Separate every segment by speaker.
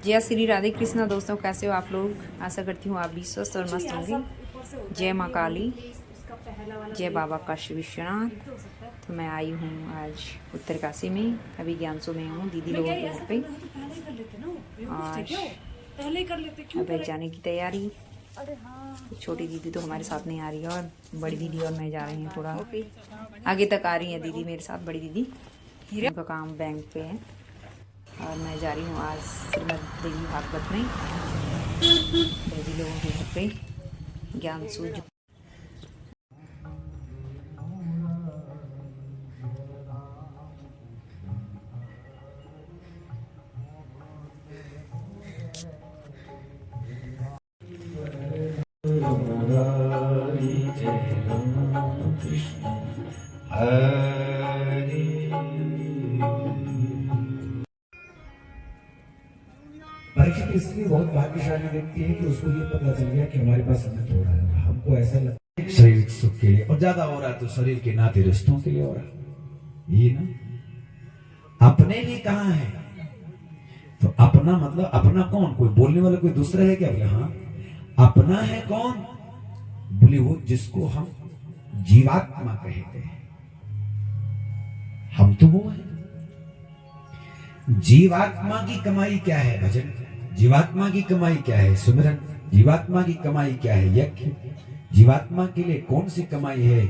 Speaker 1: जय श्री राधे कृष्णा। दोस्तों कैसे हो आप लोग? आशा करती हूँ आप भी स्वस्थ और मस्त होंगे। जय माँ काली, जय बाबा काशी विश्वनाथ। तो मैं आई हूँ आज उत्तरकाशी में, अभी ज्ञानसू में हूँ दीदी लोगों के घर पे। आज अब जाने की तैयारी। छोटी दीदी तो हमारे साथ नहीं आ रही है और बड़ी दीदी और मैं जा रही हैं, थोड़ा आगे तक आ रही है दीदी मेरे साथ। बड़ी दीदी उनका काम बैंक पे है और मैं जा रही हूँ आज श्रीमद देवी भागवत में दीदी लोगों के घर पे ज्ञानसू।
Speaker 2: परीक्षित इसलिए बहुत भाग्यशाली व्यक्ति है कि उसको ये पता चल गया कि हमारे पास समय थोड़ा है। हमको ऐसा लगता है शारीरिक सुख के लिए और ज्यादा हो रहा है तो शरीर के नाते रिश्तों के लिए हो रहा है। ये ना अपने लिए कहाँ है तो अपना मतलब अपना कौन? कोई बोलने वाला कोई दूसरा है क्या? बोले हाँ, अपना है कौन? बोले वो जिसको हम जीवात्मा कहते हैं। हम तो वो है। जीवात्मा की कमाई क्या है? भजन। जीवात्मा की कमाई क्या है? सुमिरन। जीवात्मा की कमाई क्या है? यज्ञ। जीवात्मा के लिए कौन सी कमाई है?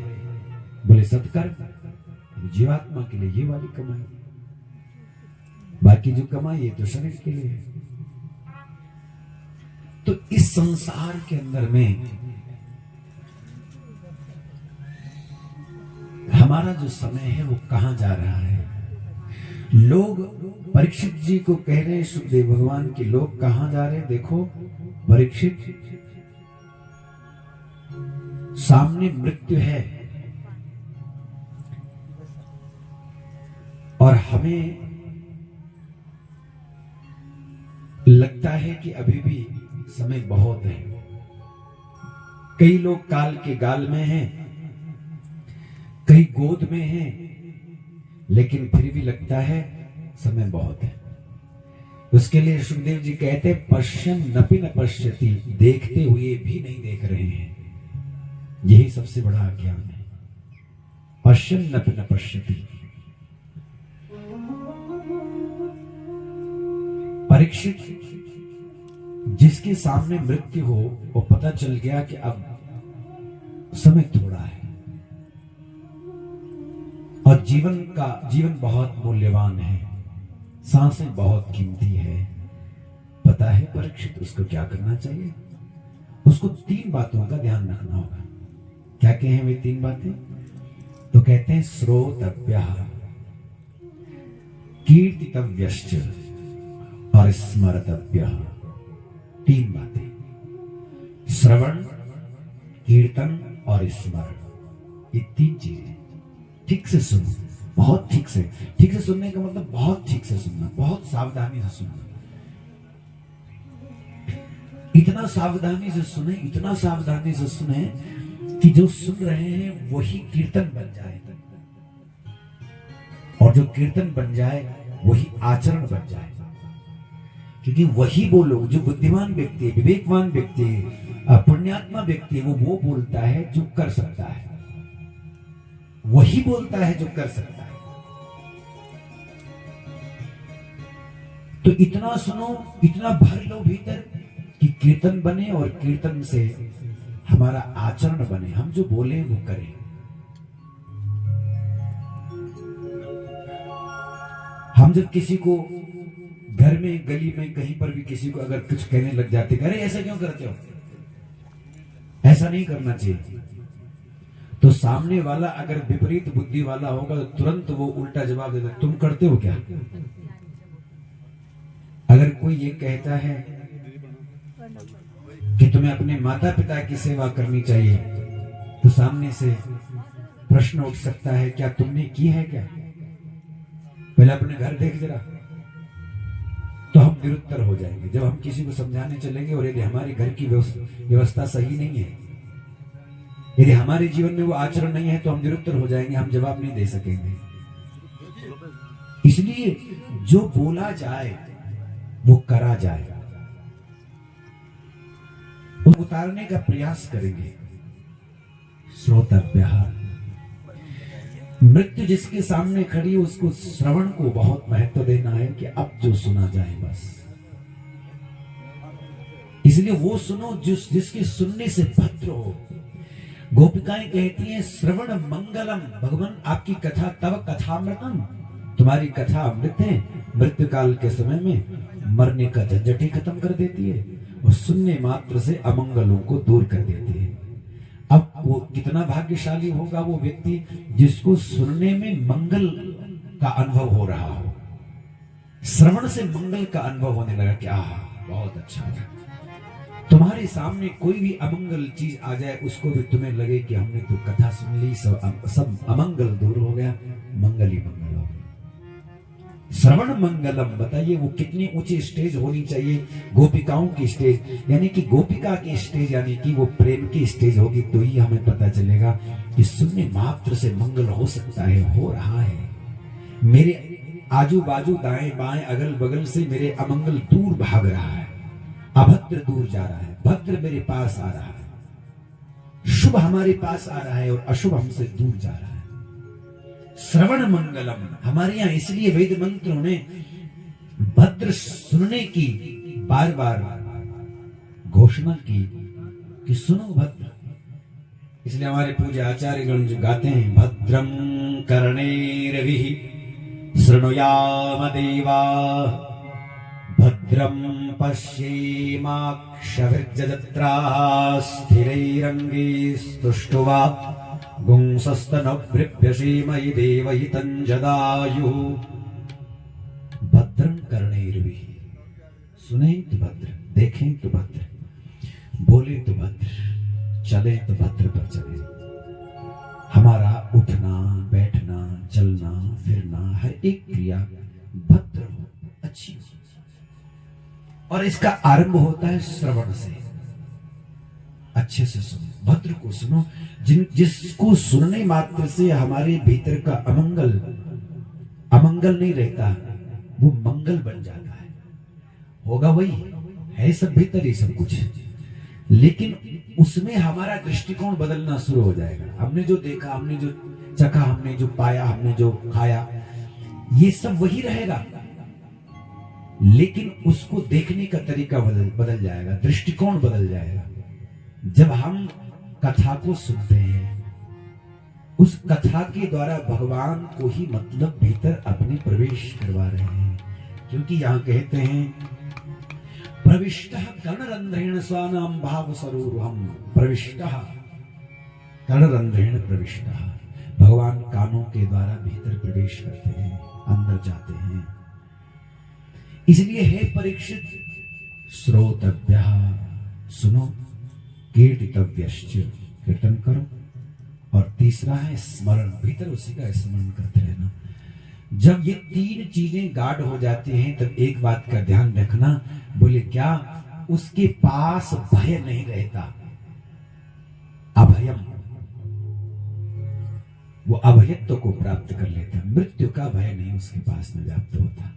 Speaker 2: बोले सत्कर्म। जीवात्मा के लिए ये वाली कमाई, बाकी जो कमाई है तो शरीर के लिए है। तो इस संसार के अंदर में हमारा जो समय है वो कहां जा रहा है? लोग परीक्षित जी को कह रहे हैं, सुखदेव भगवान के लोग कहां जा रहे हैं? देखो परीक्षित, सामने मृत्यु है और हमें लगता है कि अभी भी समय बहुत है। कई लोग काल के गाल में हैं, कई गोद में हैं, लेकिन फिर भी लगता है समय बहुत है। उसके लिए सुखदेव जी कहते हैं, पश्यन् नपि न पश्यति, देखते हुए भी नहीं देख रहे हैं। यही सबसे बड़ा अज्ञान है। पश्यन् नपि न पश्यति। परीक्षित जिसके सामने मृत्यु हो, वो पता चल गया कि अब समय थोड़ा है और जीवन बहुत मूल्यवान है, सांसें बहुत कीमती है। पता है परीक्षित उसको क्या करना चाहिए? उसको 3 बातों का ध्यान रखना होगा। क्या कहें वे 3 बातें? तो कहते हैं श्रोतव्यः, कीर्तितव्यश्च और स्मर्तव्यः। 3 बातें, श्रवण, कीर्तन और स्मरण। ये 3 चीजें ठीक से सुनो, बहुत ठीक से सुनने का मतलब बहुत ठीक से सुनना, बहुत सावधानी से सुनना। इतना सावधानी से सुने, इतना सावधानी से सुने कि जो सुन रहे हैं वही कीर्तन बन जाए और जो कीर्तन बन जाए वही आचरण बन जाए। क्योंकि वही वो लोग जो बुद्धिमान व्यक्ति है, विवेकवान व्यक्ति है, पुण्यात्मा व्यक्ति है, वो बोलता है जो कर सकता है। वही बोलता है जो कर सकता है। तो इतना सुनो, इतना भर लो भीतर कि कीर्तन बने और कीर्तन से हमारा आचरण बने, हम जो बोले वो करें। हम जब किसी को घर में, गली में, कहीं पर भी किसी को अगर कुछ कहने लग जाते, अरे ऐसा क्यों करते हो, ऐसा नहीं करना चाहिए, तो सामने वाला अगर विपरीत बुद्धि वाला होगा तो तुरंत वो उल्टा जवाब देता, तुम करते हो क्या? अगर कोई ये कहता है कि तुम्हें अपने माता पिता की सेवा करनी चाहिए, तो सामने से प्रश्न उठ सकता है, क्या तुमने की है क्या? पहले अपने घर देख जरा। तो हम निरुत्तर हो जाएंगे जब हम किसी को समझाने चलेंगे और यदि हमारे घर की व्यवस्था सही नहीं है, यदि हमारे जीवन में वो आचरण नहीं है, तो हम निरुत्तर हो जाएंगे, हम जवाब नहीं दे सकेंगे। इसलिए जो बोला जाए वो करा जाए, वो उतारने का प्रयास करेंगे। श्रोतव्यः, मृत्यु जिसके सामने खड़ी है उसको श्रवण को बहुत महत्व देना है कि अब जो सुना जाए बस। इसलिए वो सुनो जिसके सुनने से भद्र हो। गोपिकाएं कहती हैं श्रवण मंगलम, भगवान आपकी कथा तब कथामृतम, तुम्हारी कथा अमृत है, मृत्यु काल के समय में मरने का झंझट ही खत्म कर देती है और सुनने मात्र से अमंगलों को दूर कर देती है। अब वो कितना भाग्यशाली होगा वो व्यक्ति जिसको सुनने में मंगल का अनुभव हो रहा हो, श्रवण से मंगल का अनुभव होने लगा कि आह बहुत अच्छा है। तुम्हारे सामने कोई भी अमंगल चीज आ जाए उसको भी तुम्हें लगे कि हमने तो कथा सुन ली, सब अमंगल दूर हो गया, मंगल ही मंगल हो गया। श्रवण मंगलम, बताइए वो कितनी ऊंची स्टेज होनी चाहिए। गोपिकाओं की स्टेज, यानी कि गोपिका की स्टेज, यानी कि वो प्रेम की स्टेज होगी तो ही हमें पता चलेगा कि सुनने मात्र से मंगल हो सकता है, हो रहा है। मेरे आजू बाजू दाएं बाएं अगल बगल से मेरे अमंगल दूर भाग रहा है, अभद्र दूर जा रहा है, भद्र मेरे पास आ रहा है, शुभ हमारे पास आ रहा है और अशुभ हमसे दूर जा रहा है। श्रवण मंगलम, हमारे यहां इसलिए वेद मंत्रों ने भद्र सुनने की बार बार घोषणा की कि सुनो भद्र। इसलिए हमारे पूज्य आचार्यगण जो गाते हैं भद्रम कर्णैर्भिः शृणुयाम देवा, भद्रम पश्येमाक्षभिर्जत्राः स्थिरैरङ्गैस्तुष्टुवा गुंसस्तनभृभ्यसीमयि देवहितं जदायुः। भद्रं कर्णैर्भिः, सुने तो भद्र, देखें तो भद्र, बोले तो भद्र, चले तो भद्र पर चले। हमारा उठना बैठना चलना फिरना हर एक क्रिया भद्र हो, अच्छी हो। और इसका आरंभ होता है श्रवण से। अच्छे से सुनो, भद्र को सुनो। जिसको सुनने मात्र से हमारे भीतर का अमंगल नहीं रहता, वो मंगल बन जाता है। होगा वही है, सब भीतर ही सब कुछ, लेकिन उसमें हमारा दृष्टिकोण बदलना शुरू हो जाएगा। हमने जो देखा, हमने जो चखा, हमने जो पाया, हमने जो खाया, ये सब वही रहेगा, लेकिन उसको देखने का तरीका बदल जाएगा, दृष्टिकोण बदल जाएगा। जब हम कथा को सुनते हैं, उस कथा के द्वारा भगवान को ही मतलब भीतर अपने प्रवेश करवा रहे हैं। क्योंकि यहां कहते हैं प्रविष्टः कर्णरंध्रेण स्वानाम भाव सरोरुहम, प्रविष्टः कर्णरंध्रेण प्रविष्टः, भगवान कानों के द्वारा भीतर प्रवेश करते हैं, अंदर जाते हैं। इसलिए हे परीक्षित, श्रोतव्यः, सुनो, कीर्तितव्यश्च, कीर्तन करो। और तीसरा है स्मरण, भीतर उसी का स्मरण करते रहना। जब ये तीन चीजें गाढ़ हो जाती हैं तब एक बात का ध्यान रखना, बोले क्या, उसके पास भय नहीं रहता, अभयम, वो अभयत्व को प्राप्त कर लेता, मृत्यु का भय नहीं उसके पास में व्याप्त होता,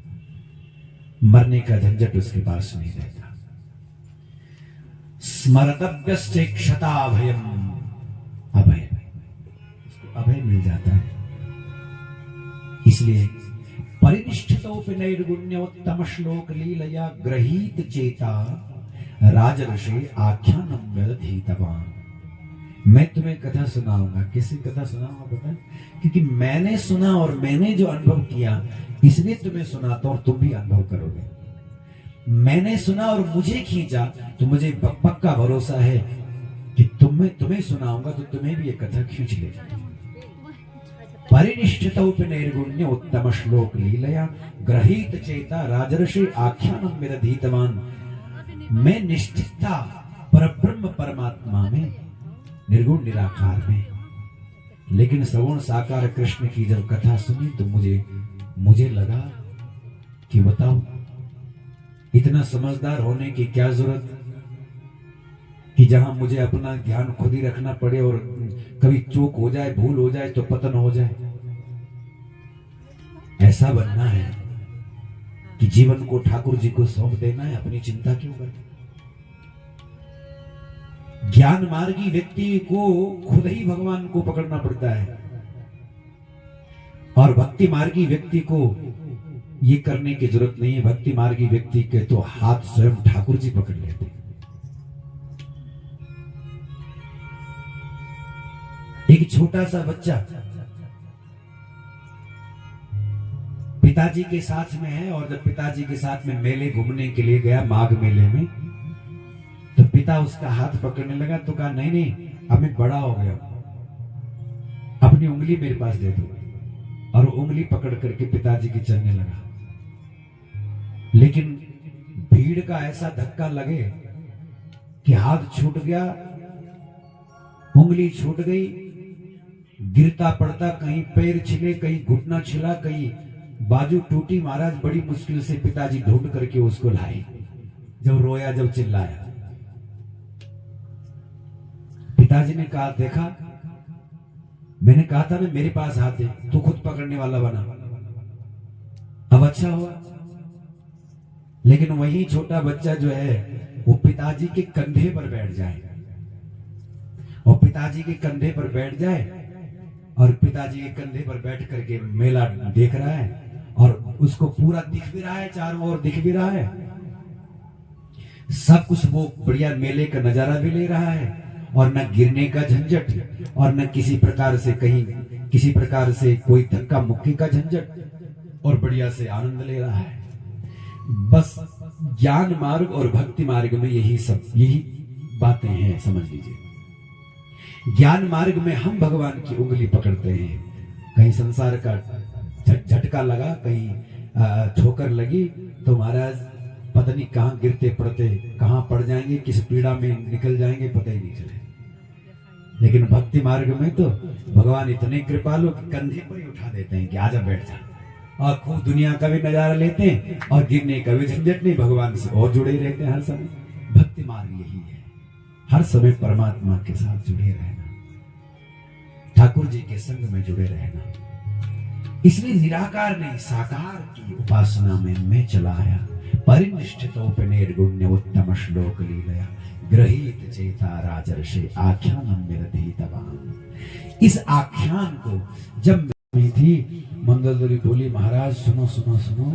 Speaker 2: मरने का झंझट उसके पास नहीं रहता। स्मरतव्यश्चेक्षता अभयम, अभय, उसको अभय मिल जाता है। इसलिए परिनिष्ठितोपि नैर्गुण्योत्तम श्लोक लीलया गृहीत चेता राजर्षि आख्यानम व्यदधीतवान। मैं तुम्हें कथा सुनाऊंगा। किसी कथा सुनाऊंगा पता है? क्योंकि मैंने सुना और मैंने जो अनुभव किया इसलिए तुम्हें सुनाता और तुम भी अनुभव करोगे। मैंने सुना और मुझे खींचा तो मुझे पक्का भरोसा है कि तुम्हें सुनाऊंगा तो तुम्हें भी ये कथा खींच लेगी। परिनिष्ठितोपि नैर्गुण्य उत्तम श्लोक लीलया गृहीत चेता राजर्षि आख्यानम विदधीतवान। मैं निष्ठित था परब्रह्म परमात्मा में, निर्गुण निराकार में, लेकिन सगुण साकार कृष्ण की जब कथा सुनी तो मुझे लगा कि बताओ इतना समझदार होने की क्या जरूरत कि जहां मुझे अपना ध्यान खुद ही रखना पड़े और कभी चूक हो जाए, भूल हो जाए तो पतन हो जाए। ऐसा बनना है कि जीवन को ठाकुर जी को सौंप देना है, अपनी चिंता क्यों करते। ज्ञान मार्गी व्यक्ति को खुद ही भगवान को पकड़ना पड़ता है, और भक्ति मार्गी व्यक्ति को ये करने की जरूरत नहीं है। भक्ति मार्गी व्यक्ति के तो हाथ स्वयं ठाकुर जी पकड़ लेते। एक छोटा सा बच्चा पिताजी के साथ में है, और जब पिताजी के साथ में मेले घूमने के लिए गया, माघ मेले में, तो पिता उसका हाथ पकड़ने लगा तो कहा नहीं नहीं, अब मैं बड़ा हो गया, अपनी उंगली मेरे पास दे दो। और वो उंगली पकड़ करके पिताजी की चलने लगा। लेकिन भीड़ का ऐसा धक्का लगे कि हाथ छूट गया, उंगली छूट गई, गिरता पड़ता, कहीं पैर छिले, कहीं घुटना छिला, कहीं बाजू टूटी। महाराज बड़ी मुश्किल से पिताजी ढूंढ करके उसको लाए। जब रोया, जब चिल्लाया, पिताजी ने कहा देखा, मैंने कहा था ना मेरे पास हाथ दे, तू खुद पकड़ने वाला बना, अब अच्छा हुआ। लेकिन वही छोटा बच्चा जो है वो पिताजी के कंधे पर बैठ जाए, और पिताजी के कंधे पर बैठ जाए, और पिताजी के कंधे पर बैठ करके मेला देख रहा है, और उसको पूरा दिख भी रहा है, चारों ओर दिख भी रहा है, सब कुछ वो बढ़िया मेले का नजारा भी ले रहा है, और न गिरने का झंझट, और न किसी प्रकार से कहीं किसी प्रकार से कोई धक्का मुक्की का झंझट, और बढ़िया से आनंद ले रहा है। बस ज्ञान मार्ग और भक्ति मार्ग में यही बातें हैं, समझ लीजिए। ज्ञान मार्ग में हम भगवान की उंगली पकड़ते हैं, कहीं संसार का झटका लगा, कहीं ठोकर लगी तो महाराज पता नहीं कहां गिरते पड़ते, कहां पड़ जाएंगे, किस पीड़ा में निकल जाएंगे, पता ही नहीं चले। लेकिन भक्ति मार्ग में तो भगवान इतने कृपालु कि कंधे पर ही उठा देते हैं कि आजा बैठ जा, और खूब दुनिया का भी नजारा लेते हैं, और गिरने का भी झंझट नहीं, भगवान से और जुड़े रहते हैं हर समय। भक्ति मार्ग यही है, हर समय परमात्मा के साथ जुड़े रहना, ठाकुर जी के संग में जुड़े रहना। इसलिए निराकार ने साकार की उपासना में मैं चला आया। परिनिष्ठितोपनिर्गुण्य उत्तम श्लोक लीलया ग्रहीत चेता राजर्षि आख्यानम विरधितवान्। इस आख्यान को जब में थी, मंगलदरी बोली महाराज सुनो सुनो सुनो,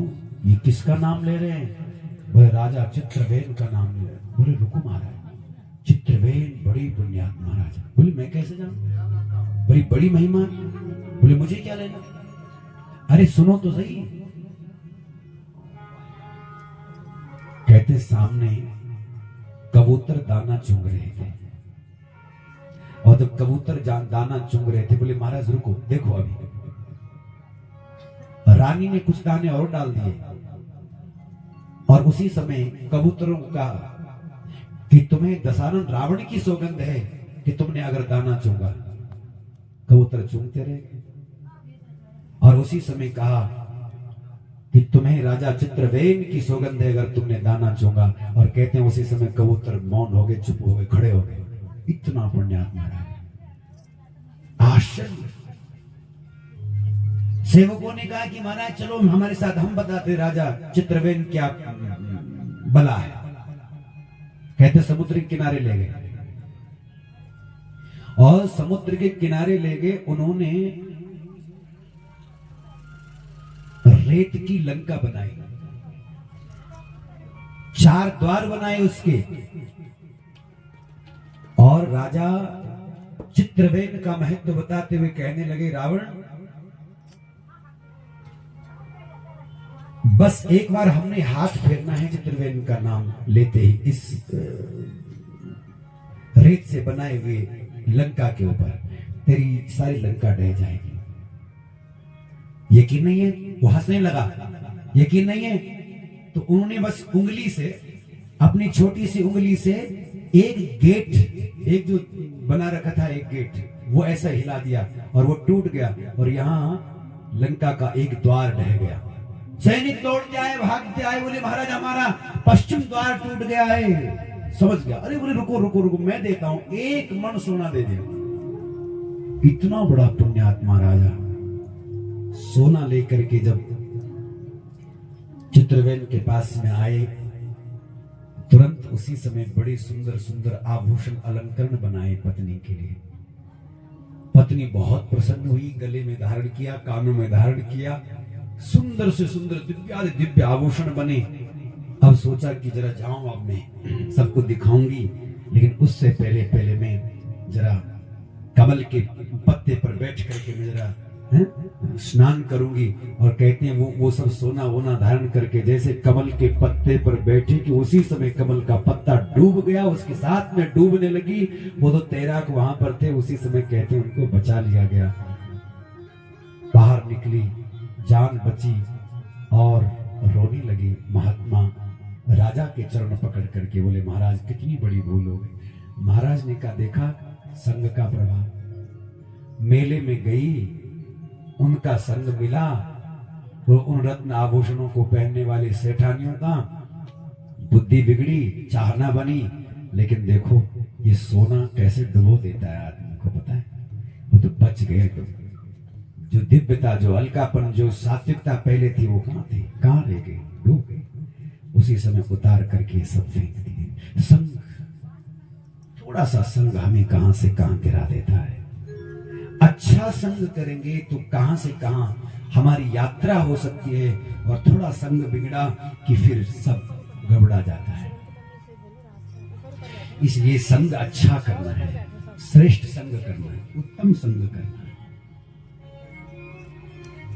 Speaker 2: ये किसका नाम ले रहे हैं? बोले राजा चित्रवेन का नाम ले रहे हैं। बोले रुको महाराज, चित्रवेन बड़ी पुण्यात्मा राजा। बोले मैं कैसे जानूं, बड़ी बड़ी महिमा। बोले मुझे क्या लेना, अरे सुनो तो सही। कहते सामने कबूतर दाना चुंग रहे थे, और जब कबूतर दाना चुंग रहे थे, बोले महाराज रुको, देखो अभी रानी ने कुछ दाने और डाल दिए, और उसी समय कबूतरों को कहा कि तुम्हें दशानन रावण की सौगंध है कि तुमने अगर दाना चुंगा। कबूतर चुंगते रहे, और उसी समय कहा कि तुम्हें राजा चित्रवेन की सौगंध है अगर तुमने दाना चुंगा। और कहते हैं उसी समय कबूतर मौन हो गए, चुप हो गए, खड़े हो गए। इतना पुण्यात्मा है, आश्चर्य। सेवकों ने कहा कि महाराज चलो हमारे साथ, हम बताते राजा चित्रवेन क्या बला है। कहते समुद्र के किनारे ले गए, और समुद्र के किनारे ले गए। उन्होंने रेत की लंका बनाई, 4 द्वार बनाए उसके, और राजा चित्रवेन का महत्व बताते हुए कहने लगे रावण, बस एक बार हमने हाथ फेरना है चित्रवेन का नाम लेते ही इस रेत से बनाए हुए लंका के ऊपर, तेरी सारी लंका ढह जाएगी। यकीन नहीं है? वो हंसने लगा। यकीन नहीं है? तो उन्होंने बस उंगली से, अपनी छोटी सी उंगली से एक गेट, एक जो बना रखा था एक गेट, वो ऐसा हिला दिया और वो टूट गया, और यहाँ लंका का एक द्वार ढह गया। सैनिक दौड़ते आए, भागते आए, बोले महाराज हमारा पश्चिम द्वार टूट गया है। समझ गया, अरे बोले रुको रुको रुको, मैं देता हूं, 1 मन सोना दे दे। इतना बड़ा पुण्यात्मा राजा सोना लेकर के जब चित्रवेन के पास में आए, तुरंत उसी समय बड़े सुंदर सुंदर आभूषण अलंकरण बनाए पत्नी के लिए। पत्नी बहुत प्रसन्न हुई, गले में धारण किया, कानों में धारण किया, सुंदर से सुंदर दिव्यादि दिव्य आभूषण बने। अब सोचा कि जरा जाऊं, अब मैं सबको दिखाऊंगी, लेकिन उससे पहले पहले मैं जरा कमल के पत्ते पर बैठ करके मैं जरा स्नान करूंगी। और कहते हैं वो सब सोना वोना धारण करके जैसे कमल के पत्ते पर बैठे कि उसी समय कमल का पत्ता डूब गया, उसके साथ में डूबने लगी। वो तो तैराक वहां पर थे, उसी समय कहते हैं उनको बचा लिया गया। बाहर निकली, जान बची और रोने लगी। महात्मा राजा के चरण पकड़ करके बोले, महाराज कितनी बड़ी भूल हो गई। महाराज ने कहा, देखा संग का प्रभाव। मेले में गई, उनका संग मिला, वो उन रत्न आभूषणों को पहनने वाले सेठानियों का बुद्धि बिगड़ी, चाहना बनी। लेकिन देखो ये सोना कैसे डुबो देता है आदमी को, पता है। वो तो बच गए। तो जो दिव्यता, जो हल्कापन, जो सात्विकता पहले थी वो कहां थी, कहां रह गई, डूब गई। उसी समय उतार करके सब फेंक दिए। संग, थोड़ा सा संग हमें कहां से कहां गिरा देता है। अच्छा संग करेंगे तो कहां से कहां हमारी यात्रा हो सकती है, और थोड़ा संग बिगड़ा कि फिर सब गड़बड़ा जाता है। इसलिए संग अच्छा करना है, श्रेष्ठ संग करना है, उत्तम संग करना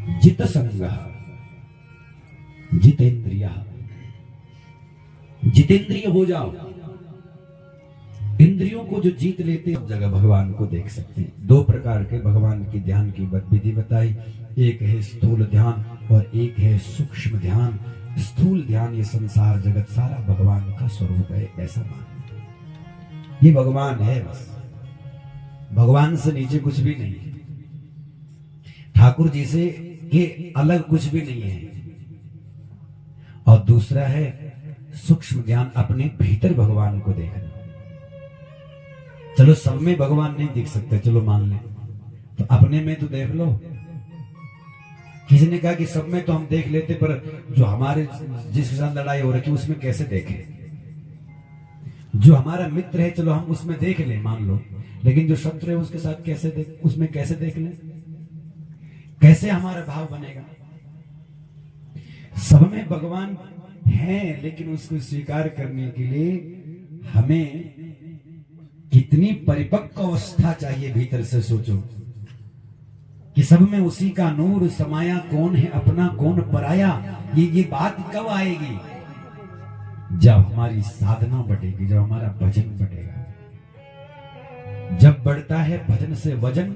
Speaker 2: है। जित संग जितेंद्रिय, जितेंद्रिय हो जाओ। इंद्रियों को जो जीत लेते हैं, जगह भगवान को देख सकते हैं। दो प्रकार के भगवान की ध्यान की विधि बताई, एक है स्थूल ध्यान और एक है सूक्ष्म ध्यान। स्थूल ध्यान ये संसार जगत सारा भगवान का स्वरूप है, ऐसा मान, ये भगवान है बस, भगवान से नीचे कुछ भी नहीं है, ठाकुर जी से ये अलग कुछ भी नहीं है। और दूसरा है सूक्ष्म ध्यान, अपने भीतर भगवान को देखना। चलो सब में भगवान नहीं दिख सकते, चलो मान ले, तो अपने में तो देख लो। किसी ने कहा कि सब में तो हम देख लेते, पर जो हमारे जिसके साथ लड़ाई हो रही है उसमें कैसे देखें। जो हमारा मित्र है चलो हम उसमें देख लें, मान लो, लेकिन जो शत्रु है उसके साथ कैसे देख, उसमें कैसे देख लें, कैसे हमारा भाव बनेगा। सब में भगवान है, लेकिन उसको स्वीकार करने के लिए हमें कितनी परिपक्व अवस्था चाहिए भीतर से। सोचो कि सब में उसी का नूर समाया, कौन है अपना कौन पराया। ये बात कब आएगी, जब हमारी साधना बढ़ेगी, जब हमारा भजन बढ़ेगा। जब बढ़ता है भजन से वजन,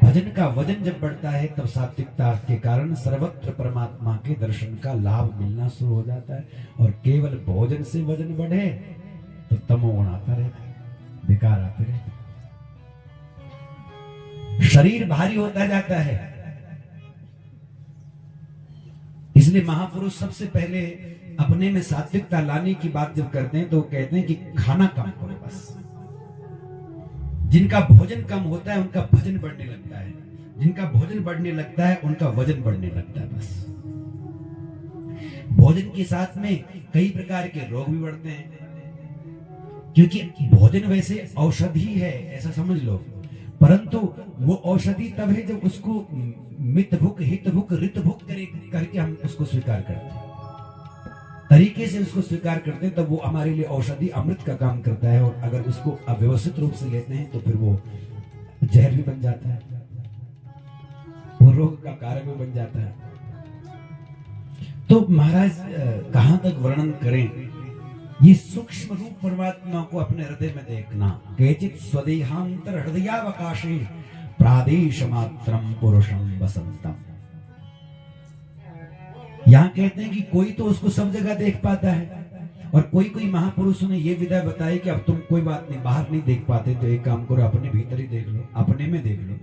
Speaker 2: भजन का वजन जब बढ़ता है, तब सात्विकता के कारण सर्वत्र परमात्मा के दर्शन का लाभ मिलना शुरू हो जाता है। और केवल भोजन से वजन बढ़े तो तमोगुण आता रहता है, बेकार आते रहते, शरीर भारी होता जाता है। इसलिए महापुरुष सबसे पहले अपने में सात्विकता लाने की बात जब करते हैं तो कहते हैं कि खाना कम करो बस। जिनका भोजन कम होता है उनका भजन बढ़ने लगता है, जिनका भोजन बढ़ने लगता है उनका वजन बढ़ने लगता है। बस भोजन के साथ में कई प्रकार के रोग भी बढ़ते हैं, क्योंकि भोजन वैसे औषधि है ऐसा समझ लो, परंतु वो औषधि तब है जब उसको मित भुक हित भुक रित भुक करके हम उसको स्वीकार करते हैं, तरीके से उसको स्वीकार करते हैं, तब वो हमारे लिए औषधि अमृत का काम करता है। और अगर उसको अव्यवस्थित रूप से लेते हैं तो फिर वो जहर भी बन जाता है, वो रोग का कारण भी बन जाता है। तो महाराज कहां तक वर्णन करें, ये सूक्ष्म रूप परमात्मा को अपने हृदय में देखना। केचित स्वदेहांतर हृदयावकाशे प्रादेश मात्रम पुरुषम वसंतम। यहां कहते हैं कि कोई तो उसको सब जगह देख पाता है, और कोई कोई महापुरुषों ने यह विधा बताई कि अब तुम कोई बात नहीं, बाहर नहीं देख पाते तो एक काम करो, अपने भीतर ही देख लो, अपने में देख लो,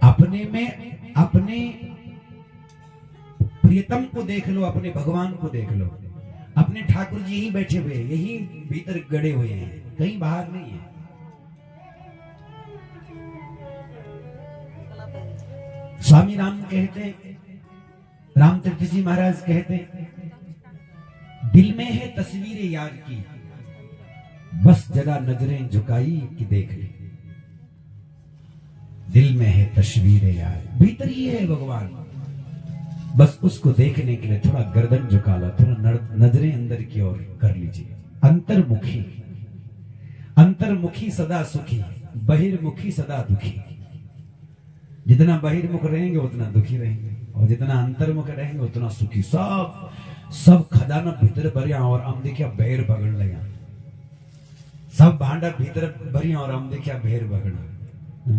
Speaker 2: अपने में अपने प्रियतम को देख लो, अपने भगवान को देख लो। अपने ठाकुर जी ही बैठे हुए, यही भीतर गड़े हुए हैं, कहीं बाहर नहीं है। स्वामी राम कहते हैं रामतीर्थ जी महाराज कहते, दिल में है तस्वीर यार की, बस जरा नजरें झुकाई कि देख ली। दिल में है तस्वीर यार, भीतर ही है भगवान, बस उसको देखने के लिए थोड़ा गर्दन झुका लो, थोड़ा नजरें अंदर की ओर कर लीजिए। अंतर्मुखी, अंतर्मुखी सदा सुखी, बहिर्मुखी सदा दुखी। जितना बहिर्मुख रहेंगे उतना दुखी रहेंगे, और जितना अंतर्मुख रहेंगे उतना सुखी। सब खजाना भीतर भरिया और हम देखिया बहर बगड़ लगा, सब भांडा भीतर भरिया और हम देखिया बहर बगड़ा।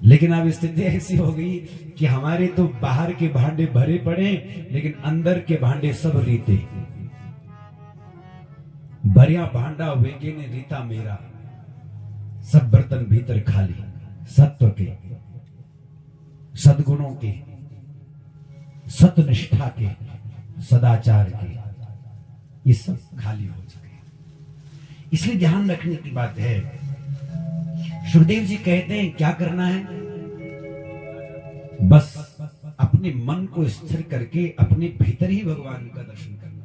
Speaker 2: लेकिन अब स्थिति ऐसी हो गई कि हमारे तो बाहर के भांडे भरे पड़े, लेकिन अंदर के भांडे सब रीते। भरिया भांडा वेगे ने रीता मेरा, सब बर्तन भीतर खाली। सत्व के, सद्गुणों के, सतनिष्ठा के, सदाचार के, ये सब खाली हो चुके हैं। इसलिए ध्यान रखने की बात है। सुखदेव जी कहते हैं क्या करना है, बस अपने मन को स्थिर करके अपने भीतर ही भगवान का दर्शन करना।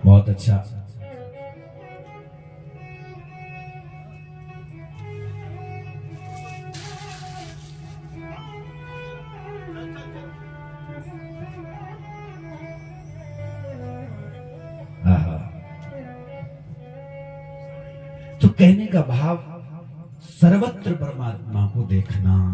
Speaker 2: बहुत अच्छा। तो कहने का भाव सर्वत्र परमात्मा को देखना।